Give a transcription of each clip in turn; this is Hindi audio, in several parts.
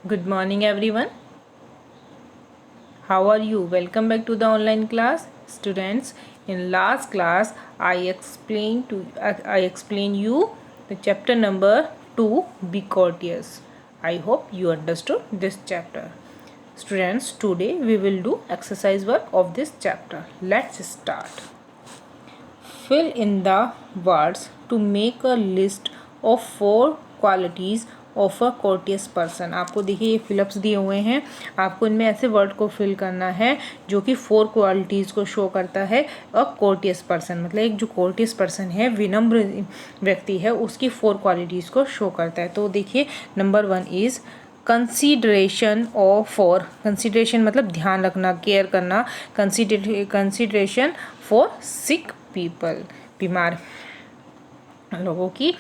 Good morning, everyone. How are you? Welcome back to the online class, students. In last class, I explained you the chapter number 2. Be courteous. I hope you understood this chapter. Students, today we will do exercise work of this chapter. Let's start. Fill in the words to make a list of 4 qualities of a courteous person. आपको देखिए ये फिलअप्स दिए हुए हैं, आपको इनमें ऐसे वर्ड को फिल करना है जो कि 4 क्वालिटीज़ को शो करता है अ कोर्टियस पर्सन। मतलब एक जो कोर्टियस पर्सन है, विनम्र व्यक्ति है, उसकी 4 क्वालिटीज़ को शो करता है। तो देखिए number 1 is consideration of for. Consideration मतलब ध्यान रखना, केयर करना। कंसीडरेशन फॉर सिक पीपल, बीमार लोगों की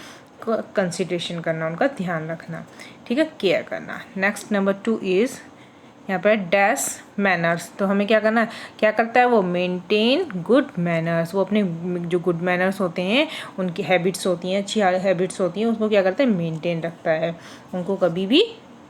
कंसिडरेशन करना, उनका ध्यान रखना, ठीक है, केयर करना। नेक्स्ट नंबर 2 इज़ यहाँ पर डैश मैनर्स। तो हमें क्या करना है, क्या करता है वो, मेंटेन गुड मैनर्स। वो अपने जो गुड मैनर्स होते हैं, उनकी हैबिट्स होती हैं, अच्छी हैबिट्स होती हैं, उसको क्या करता है, मेंटेन रखता है, उनको कभी भी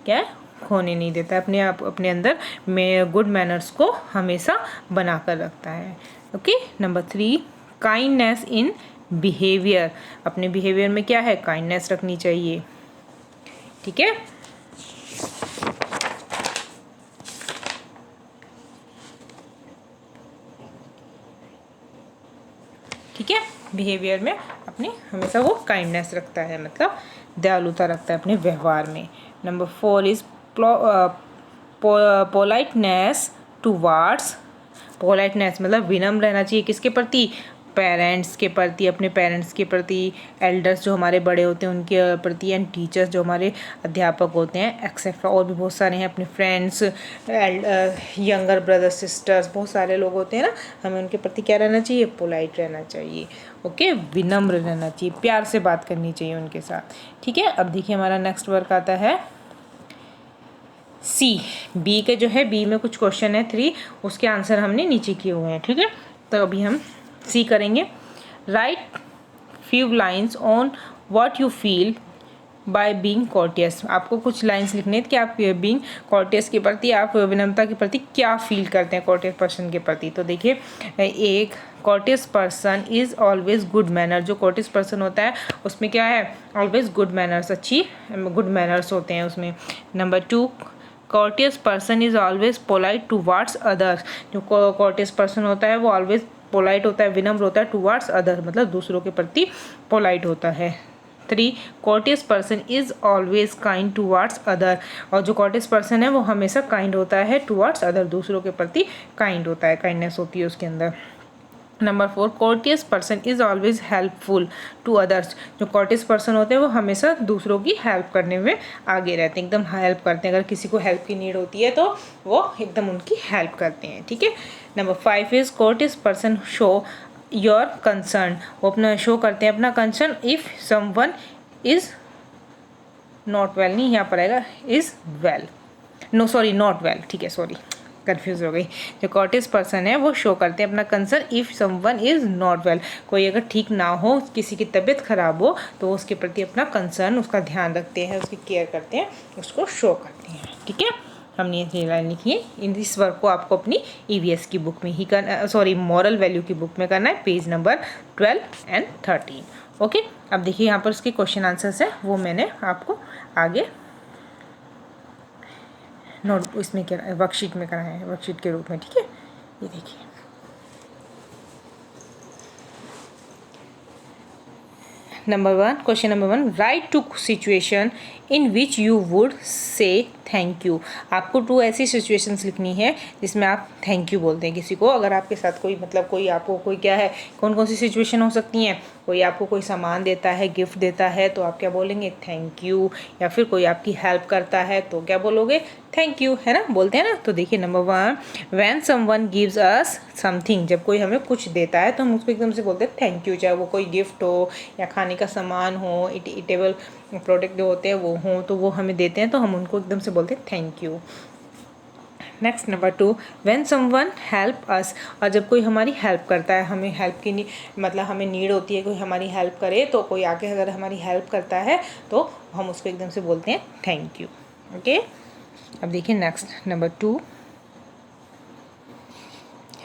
क्या खोने नहीं देता है, अपने अंदर में गुड मैनर्स को हमेशा बना कर रखता है। Okay. Number 3 kindness in behaviour. अपने बिहेवियर में क्या है, काइंडनेस रखनी चाहिए, ठीक है। ठीक है, बिहेवियर में अपने हमेशा वो काइंडनेस रखता है, मतलब दयालुता रखता है अपने व्यवहार में। Number 4 is politeness towards. Politeness मतलब विनम्र रहना चाहिए, किसके प्रति, पेरेंट्स के प्रति, अपने पेरेंट्स के प्रति, एल्डर्स जो हमारे बड़े होते हैं उनके प्रति, एंड टीचर्स जो हमारे अध्यापक होते हैं, एक्सेट्रा। और भी बहुत सारे हैं, अपने फ्रेंड्स, यंगर ब्रदर्स सिस्टर्स, बहुत सारे लोग होते हैं ना, हमें उनके प्रति क्या रहना चाहिए, पोलाइट रहना चाहिए। ओके, विनम्र रहना चाहिए, प्यार से बात करनी चाहिए उनके साथ, ठीक है। अब देखिए हमारा नेक्स्ट वर्क आता है सी। बी के जो है, बी में कुछ क्वेश्चन है 3, उसके आंसर हमने नीचे किए हुए हैं, ठीक है। तो अभी हम सी करेंगे। Write few lines on what you feel by being courteous. आपको कुछ लाइन्स लिखने हैं कि आप बीइंग कॉर्टियस के प्रति, आप विनम्रता के प्रति क्या फील करते हैं कॉर्टियस पर्सन के प्रति। तो देखिए, एक courteous person is always good manner. जो कॉर्टियस पर्सन होता है उसमें क्या है, ऑलवेज गुड मैनर्स, अच्छी गुड मैनर्स होते हैं उसमें। Number 2 courteous person is always polite towards others. जो कॉर्टियस पर्सन होता है वो ऑलवेज पोलाइट होता है, विनम्र होता है, टूवार्ड्स अदर मतलब दूसरों के प्रति पोलाइट होता है। 3 courteous person is always kind towards other. और जो कॉर्टियस पर्सन है वो हमेशा काइंड होता है टूवार्ड्स अदर, दूसरों के प्रति काइंड होता है, काइंडनेस होती है उसके अंदर। Number 4 courteous person is always helpful to others. जो कॉर्टियस पर्सन होते हैं वो हमेशा दूसरों की हेल्प करने में आगे रहते हैं, एकदम हेल्प करते हैं। अगर किसी को हेल्प की नीड होती है तो वो एकदम उनकी हेल्प करते हैं, ठीक है। Number 5 is courteous person show your concern. वो अपना शो करते हैं अपना concern if someone is not well, नहीं यहाँ पर आएगा is well, no sorry not well, ठीक है, सॉरी कंफ्यूज हो गई। जो कॉर्टियस पर्सन है वो शो करते हैं अपना concern if someone is not well. कोई अगर ठीक ना हो, किसी की तबीयत खराब हो, तो उसके प्रति अपना कंसर्न, उसका ध्यान रखते हैं, उसकी केयर करते हैं, उसको शो करते हैं, ठीक है। हमने ये लाइन लिखी है। इन इस वर्क को आपको अपनी ईवीएस की बुक में ही करना, सॉरी मॉरल वैल्यू की बुक में करना है, पेज नंबर 12 एंड 13। ओके। अब देखिए यहाँ पर उसके क्वेश्चन आंसर्स है, वो मैंने आपको आगे नोट इसमें क्या वर्कशीट में कराया है, वर्कशीट के रूप में, ठीक है। ये देखिए number 1, question number 1, write two situation in which you would say thank you. आपको 2 ऐसी सिचुएशंस लिखनी है जिसमें आप थैंक यू बोलते हैं किसी को। अगर आपके साथ कोई, मतलब कोई आपको कोई क्या है, कौन कौन सी सिचुएशन हो सकती हैं, कोई आपको कोई सामान देता है, गिफ्ट देता है, तो आप क्या बोलेंगे, थैंक यू। या फिर कोई आपकी हेल्प करता है तो क्या बोलोगे, थैंक यू, है ना, बोलते हैं ना। तो देखिए number 1, when someone gives us something. जब कोई हमें कुछ देता है तो हम उसको एकदम से बोलते हैं थैंक यू, चाहे वो कोई गिफ्ट हो या खाने का सामान हो, ईटेबल प्रोडक्ट जो होते हैं वो हों, तो वो हमें देते हैं तो हम उनको एकदम से बोलते हैं thank you. Next number 2, when someone help us. और जब कोई हमारी हेल्प करता है, हमें हेल्प की मतलब हमें नीड होती है, कोई हमारी हेल्प करे, तो कोई आके अगर हमारी हेल्प करता है तो हम उसको एकदम से बोलते हैं थैंक यू। ओके। अब देखिए next number 2,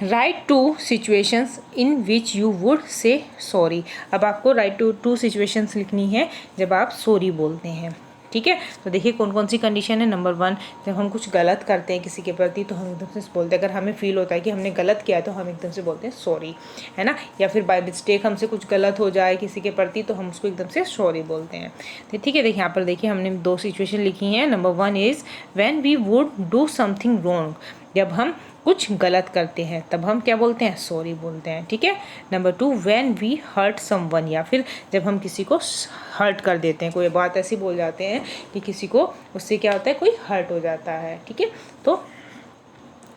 write two situations in which you would say sorry. अब आपको राइट टू सिचुएशंस लिखनी है जब आप सॉरी बोलते हैं, ठीक है। तो देखिए कौन कौन सी कंडीशन है। नंबर 1, जब हम कुछ गलत करते हैं किसी के प्रति तो हम एकदम से बोलते हैं, अगर हमें फील होता है कि हमने गलत किया तो हम एकदम से बोलते हैं सॉरी, है ना। या फिर बाय मिस्टेक हमसे कुछ गलत हो जाए किसी के प्रति तो हम उसको एकदम से सॉरी बोलते हैं। तो ठीक है, देखिए यहाँ पर देखिए हमने 2 सिचुएशन लिखी हैं। Number 1 is when we would do something wrong, जब हम कुछ गलत करते हैं तब हम क्या बोलते हैं, सॉरी बोलते हैं, ठीक है। Number 2, when we hurt someone, या फिर जब हम किसी को हर्ट कर देते हैं, कोई बात ऐसी बोल जाते हैं कि किसी को उससे क्या होता है, कोई हर्ट हो जाता है, ठीक है, तो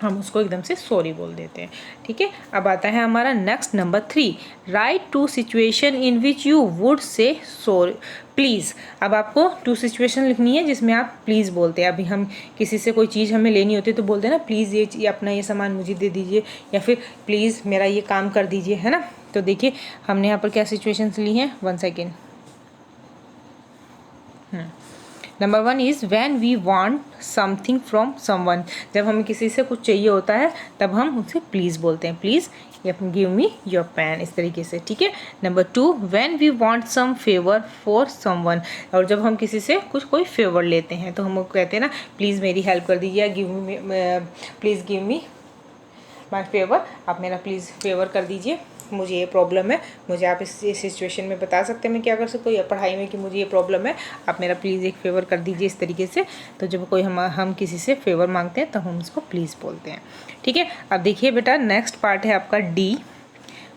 हम उसको एकदम से सॉरी बोल देते हैं, ठीक है। अब आता है हमारा next number 3, write two situation in which you would say sorry please. अब आपको 2 सिचुएशन लिखनी है जिसमें आप प्लीज़ बोलते हैं। अभी हम किसी से कोई चीज़ हमें लेनी होती है तो बोलते हैं ना, प्लीज़ ये अपना ये सामान मुझे दे दीजिए, या फिर प्लीज़ मेरा ये काम कर दीजिए, है ना। तो देखिए हमने यहाँ पर क्या सिचुएशंस ली हैं, 1 second. Number 1 is when we want something from someone, जब हमें किसी से कुछ चाहिए होता है तब हम उनसे प्लीज़ बोलते हैं, please give me your pen, इस तरीके से, ठीक है। Number 2, when we want some favour for someone, और जब हम किसी से कोई फेवर लेते हैं तो हम कहते हैं ना, प्लीज़ मेरी हेल्प कर दीजिए, please give me my favour, आप मेरा प्लीज़ फेवर कर दीजिए, मुझे ये प्रॉब्लम है, मुझे आप इस सिचुएशन में बता सकते हैं मैं क्या कर सकता हूँ, या पढ़ाई में कि मुझे ये प्रॉब्लम है, आप मेरा प्लीज़ एक फेवर कर दीजिए, इस तरीके से। तो जब कोई हम किसी से फेवर मांगते हैं तो हम उसको प्लीज़ बोलते हैं, ठीक है। अब देखिए बेटा नेक्स्ट पार्ट है आपका D,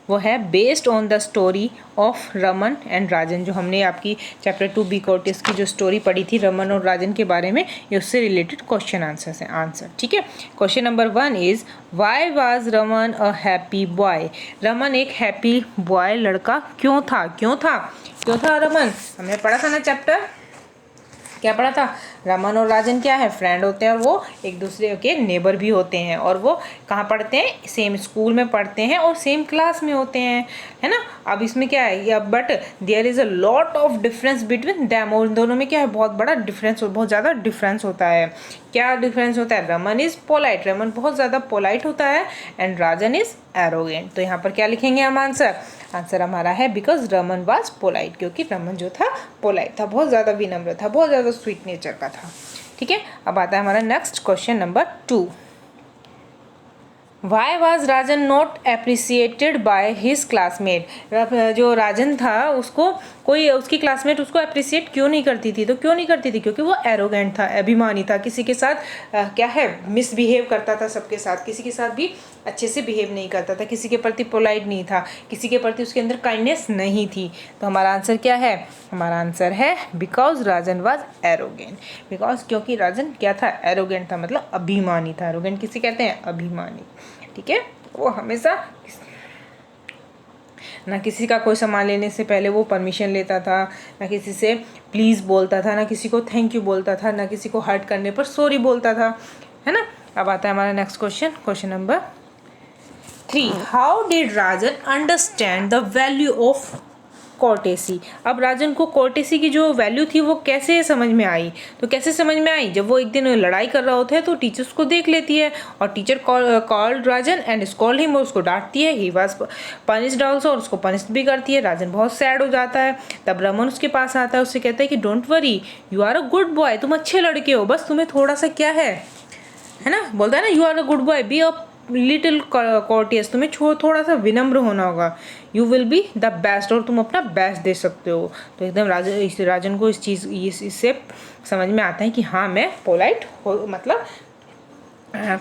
वो है based on the story of Raman and Rajan, जो हमने आपकी चैप्टर 2 बी कोर्टिस की जो स्टोरी पढ़ी थी रमन और राजन के बारे में, ये उससे रिलेटेड क्वेश्चन आंसर्स हैं, आंसर, ठीक है। Question number 1 is why was Raman a happy boy, Raman एक हैप्पी बॉय लड़का क्यों था, क्यों था रमन, हमने पढ़ा था ना चैप्टर, क्या पढ़ा था, रमन और राजन क्या है, फ्रेंड होते हैं और वो एक दूसरे के नेबर भी होते हैं, और वो कहाँ पढ़ते हैं, सेम स्कूल में पढ़ते हैं और सेम क्लास में होते हैं, है ना। अब इसमें क्या है, but there is a lot of difference between them, और इन दोनों में क्या है, बहुत बड़ा डिफरेंस, बहुत ज़्यादा डिफरेंस होता है। क्या डिफरेंस होता है, रमन इज़ पोलाइट, रमन बहुत ज़्यादा पोलाइट होता है, एंड राजन इज़ एरोगेंट। तो यहाँ पर क्या लिखेंगे हम आंसर हमारा है बिकॉज रमन वाज पोलाइट, क्योंकि रमन जो था पोलाइट था, बहुत ज़्यादा विनम्र था, बहुत ज़्यादा स्वीट नेचर का था, ठीक है। अब आता है हमारा next question number 2, why was Rajan not appreciated by his classmate, जो राजन था उसको कोई उसकी क्लासमेट उसको अप्रिसिएट क्यों नहीं करती थी, तो क्यों नहीं करती थी, क्योंकि वो एरोगेंट था, अभिमानी था, किसी के साथ क्या है, मिसबिहेव करता था सबके साथ, किसी के साथ भी अच्छे से बिहेव नहीं करता था, किसी के प्रति पोलाइट नहीं था, किसी के प्रति उसके अंदर काइंडनेस नहीं थी। तो हमारा आंसर क्या है, हमारा आंसर है because Rajan was arrogant, because क्योंकि राजन क्या था, एरोगेंट था, मतलब अभिमानी था, एरोगेंट किसे कहते हैं, अभिमानी, ठीक है। वो हमेशा ना किसी का कोई सामान लेने से पहले वो परमिशन लेता था, ना किसी से प्लीज़ बोलता था, ना किसी को थैंक यू बोलता था, ना किसी को हर्ट करने पर सॉरी बोलता था, है ना। अब आता है हमारा next question number 3, how did Rajan understand the value of courtesy. अब राजन को कोर्टेसी की जो वैल्यू थी वो कैसे समझ में आई, तो कैसे समझ में आई, जब वो एक दिन लड़ाई कर रहा होता है तो टीचर उसको देख लेती है, और teacher called Rajan and scold him, और उसको डांटती है, ही वाज पनिश्ड आल्सो, और उसको पनिश्ड भी करती है। राजन बहुत सैड हो जाता है, तब रमन उसके पास आता है, उससे कहता है कि don't worry, you are a good boy, तुम अच्छे लड़के हो, बस तुम्हें थोड़ा सा क्या है ना, बोलता है ना, you are a good boy, be a little courteous, तुम्हें थोड़ा सा विनम्र होना होगा, you will be the best, और तुम अपना बेस्ट दे सकते हो। तो एकदम राजन को इससे समझ में आता है कि हाँ मैं पोलाइट हो, मतलब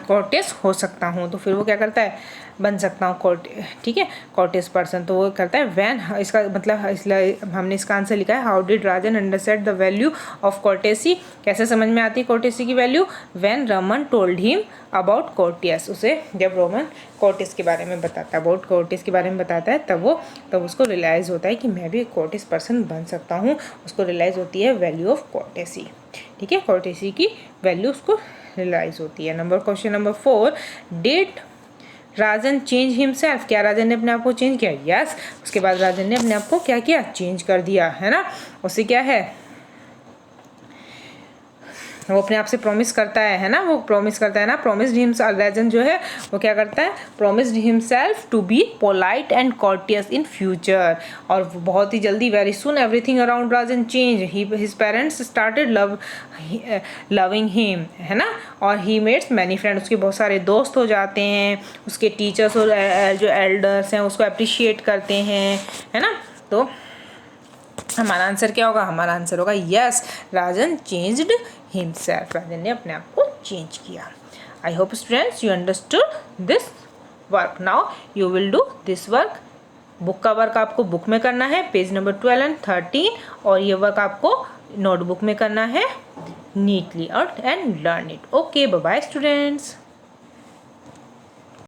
कॉर्टियस हो सकता हूँ, तो फिर वो क्या करता है, बन सकता हूँ ठीक है, कॉर्टियस पर्सन। तो वो करता है व्हेन, इसका मतलब इसलिए हमने इसका आंसर लिखा है, how did Rajan understand the value of courtesy, कैसे समझ में आती है कॉर्टेसी की value, when Raman told him about courteous, उसे जब रोमन कॉर्टिस के बारे में बताता है, अबाउट कॉर्टिस के बारे में बताता है, तब उसको रियलाइज़ होता है कि मैं भी कॉर्टिस पर्सन बन सकता हूँ, उसको रियलाइज़ होती है वैल्यू ऑफ कॉर्टेसी, ठीक है, कॉर्टेसी की वैल्यू उसको रियलाइज होती है। Question number 4, did Rajan change himself, क्या राजन ने अपने आप को चेंज किया, यस, उसके बाद राजन ने अपने आप को क्या किया, चेंज कर दिया, है ना। उससे क्या है, वो अपने आप से प्रॉमिस करता है ना, वो प्रॉमिस करता है ना, प्रॉमिस्ड हिमसेल्फ, राजन जो है वो क्या करता है, promised himself to be polite and courteous in future. और बहुत ही जल्दी, very soon everything around Rajan change, his parents started loving him, है ना, और ही मेड्स मैनी फ्रेंड्स, उसके बहुत सारे दोस्त हो जाते हैं, उसके टीचर्स और जो एल्डर्स हैं उसको अप्रिशिएट करते हैं, है ना। तो हमारा आंसर क्या होगा, हमारा आंसर होगा यस, राजन चेंज्ड हिमसेल्फ, राजन ने अपने आप को चेंज किया। I hope students you understood this work. Now you will do this work. Book का वर्क आपको बुक में करना है, पेज नंबर 12 एंड 13, और ये वर्क आपको नोटबुक में करना है नीटली और and learn it. Okay, bye bye students.